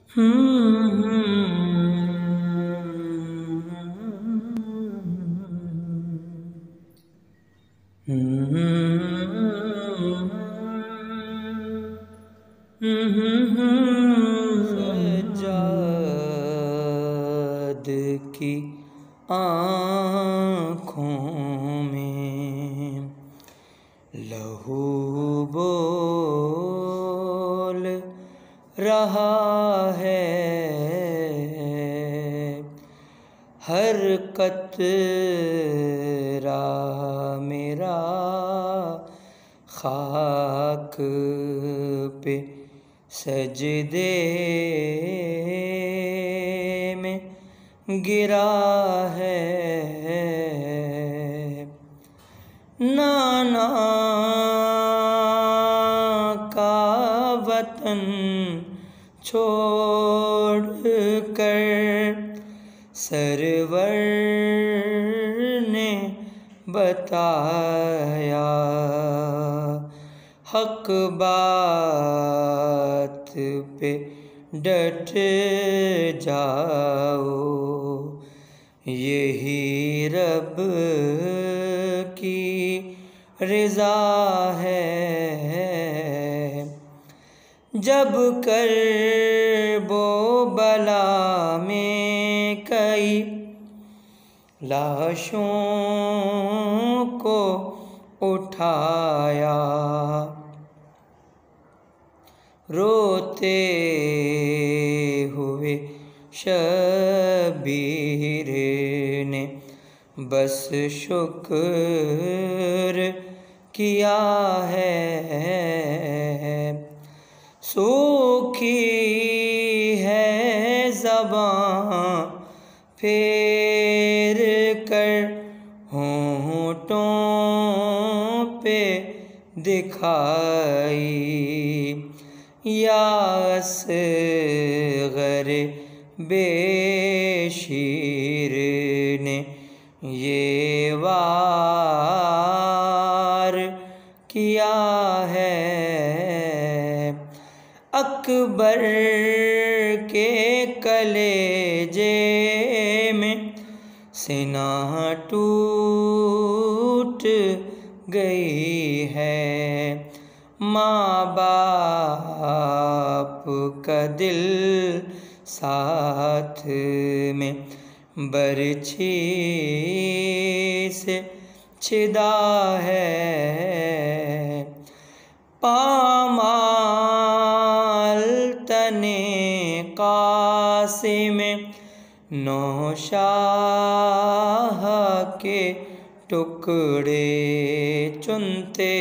سجاد کی آنکھوں میں لہو بول رہا ہے، ہر قطرہ میرا خاک پہ سجدے میں گرا ہے۔ نانا کا وطن چھوڑ کر سرور نے بتایا، حق بات پہ ڈٹ جاؤ، یہی رب کی رضا ہے۔ جب کرب و بلا میں کئی لاشوں کو اٹھایا، روتے ہوئے شبیر نے بس شکر کیا ہے۔ سوکھی ہے زبان پھیر کر ہونٹوں پہ دکھائی، یا اصغر بے شیر نے یہ وار کیا ہے۔ اکبر کے کلیجے میں سینہ ٹوٹ گئی ہے، ماں باپ کا دل ساتھ میں برچھی سے چھدا ہے۔ پامال تنے قاسم نوشاہ کے ٹکڑے چنتے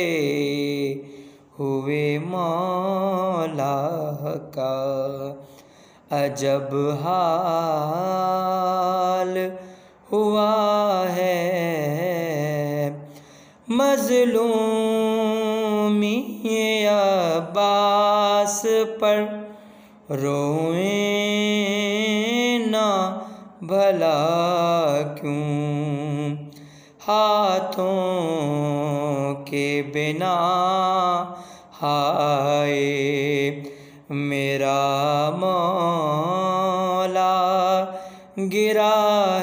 ہوئے مولا کا عجب حال ہوا ہے۔ مظلومی عباس پر روئیں نہ بھلا کیوں، ہاتھوں کے بنا ہائے میرا مولا گرا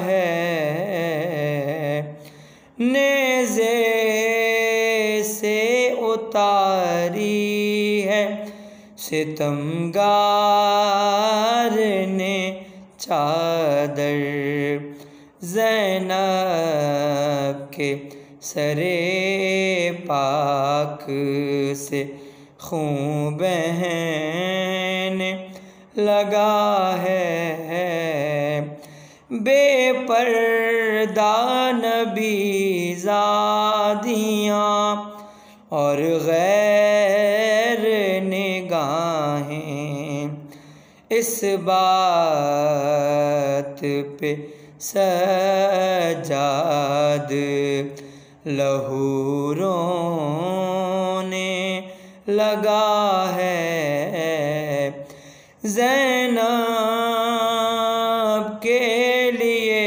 ہے۔ نیزے سے اتاری ہے ستمگار نے چادر، زینب کے سر پاک سے خون بہنے لگا ہے۔ بے پردہ نبی زادیاں اور غیر نگاہیں اس بات پہ سجاد لہو رونے لگا ہے۔ زینب کے لیے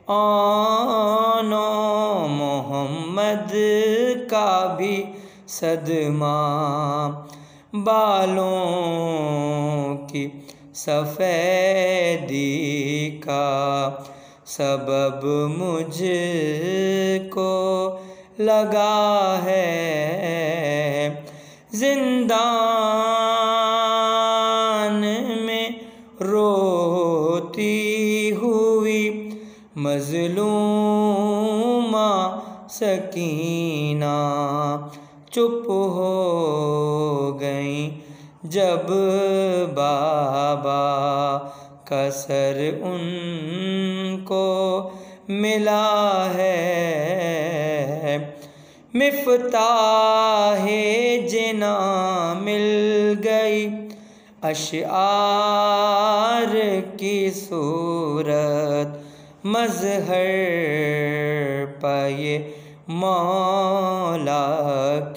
آن و محمد کا بھی صدمہ، بالوں کی سفیدی کا سبب مجھ کو لگا ہے، زندان میں روتی ہوئی مظلومہ سکینہ چپ ہو گئیں جب بابا کا سر ان کو ملا ہے۔ مفتاح جناں مل گئی اشعار کی صورت، مظہر پہ مولا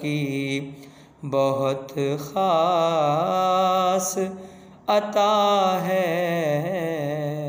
کی بہت خاص عطا ہے۔